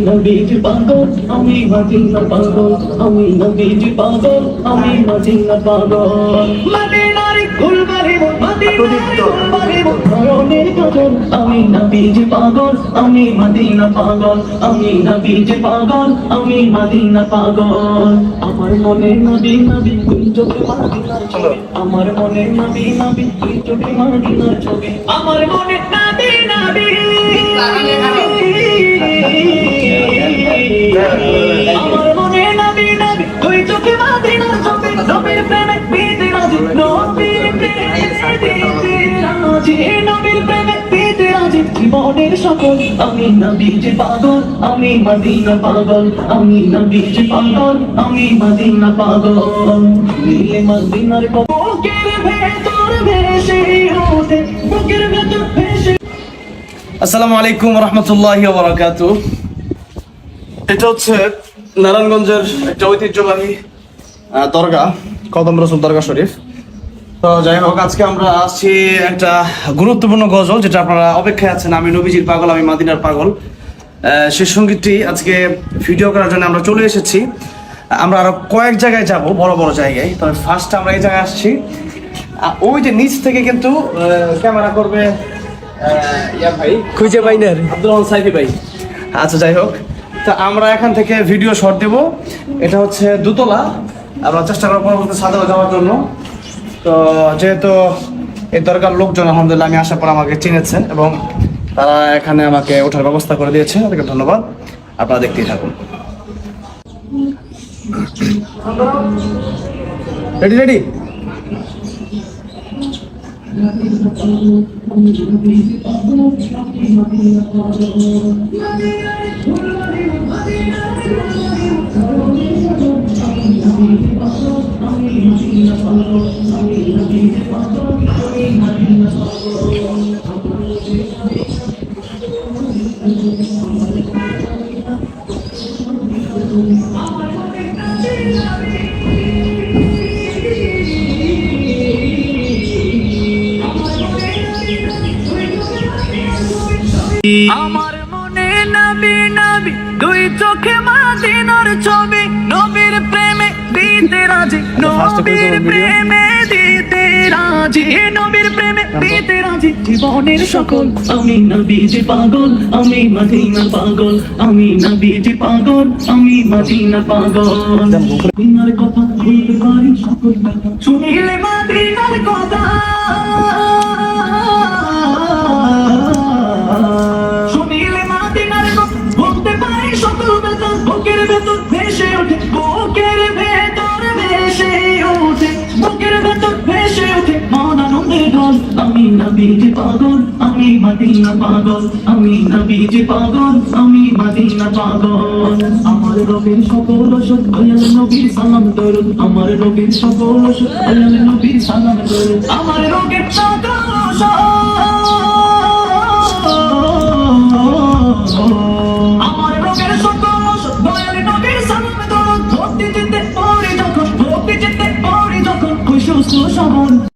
নবীজি পাগল আমি মদিনা পাগল আমি নবীজি পাগল আমি মদিনা পাগল মদিনার ফুলবাড়ি মদিনার ফুলবাড়ি ধরনের কাজল আমি নবীজি পাগল আমি মদিনা পাগল আমি নবীজি পাগল আমি মদিনা পাগল আমার মনে নবী নবী তুই চোখে মদিনার ছবি আমার মনে নবী নবী তুই চোখে মদিনার ছবি আমার মনে নবী নবী আমার মনে নবী নবী তুই চোখে মদিনার ছবি নবীর প্রেমে পিতে রাজি নবীর প্রেমে পিতে রাজি নবীর প্রেমে পিতে রাজি জীবনের সকল আমি নবীজি পাগল আমি মদিনা পাগল আমি নবীজি পাগল আমি মদিনা পাগল নীলে মদিনার বুকের ভেতর ভেসে ওঠে বুকের ভেতর ভেসে। আসসালামু আলাইকুম রহমতুল্লাহি ওয়া বারাকাতুহু। এটা হচ্ছে নারায়ণগঞ্জের একটা ঐতিহ্যবাহী দরগা, কদম রসুল দরগা শরীফ। তো যাই হোক, আজকে আমরা আসছি একটা গুরুত্বপূর্ণ গজল, যেটা আপনারা অপেক্ষায় আছেন, আমি নবীজির পাগল আমি মাদিনার পাগল। সেই সঙ্গীতটি আজকে ভিডিও করার জন্য আমরা চলে এসেছি। আমরা আরো কয়েক জায়গায় যাব, বড় বড় জায়গায়। তবে ফার্স্ট আমরা এই জায়গায় আসছি। ওই যে নিচ থেকে কিন্তু ক্যামেরা করবে ভাই খুঁজে পাই না আব্দুল রহমান সাইফি ভাই। আচ্ছা, যাই হোক, তা আমরা এখান থেকে ভিডিও শট দেব। এটা হচ্ছে দোতলা, আমরা চেষ্টা করবো পরবর্তী ছাদে যাওয়ার জন্য। তো যেহেতু এই দরকার লোকজন আলহামদুলিল্লাহ আমি আসার পর আমাকে চিনেছেন এবং তারা এখানে আমাকে ওঠার ব্যবস্থা করে দিয়েছে, তাদেরকে ধন্যবাদ। আপনারা দেখতেই থাকুন। রেডি রেডি আমার মনে নবী নবী দুই চোখে মদিনার ছবি নবীর প্রেমে দিতে রাজি নবীর প্রেমে দিতে রাজি নবীর প্রেমে দিতে রাজি জীবনের সকল আমি নবীজি পাগল আমি মদিনা পাগল আমি নবীজি পাগল আমি মদিনা পাগল মদিনার কথা বলতে পারি সকল কথা শুনিলে মদিনার কথা বুকের ভেতর ভেসে ওঠে বুকের ভেতর ভেসে ওঠে বুকের ভেতর ভেসে ওঠে মন আনন্দে ঢল আমি নবীজি পাগল আমি মদিনা পাগল আমি নবীজি পাগল আমি মদিনা পাগল আমার রবের সকল সুখ আল্লাহ নবীর সালাম দরুদ আমার রবের সকল সুখ আল্লাহ নবীর সালাম দরুদ আমার রবের সকল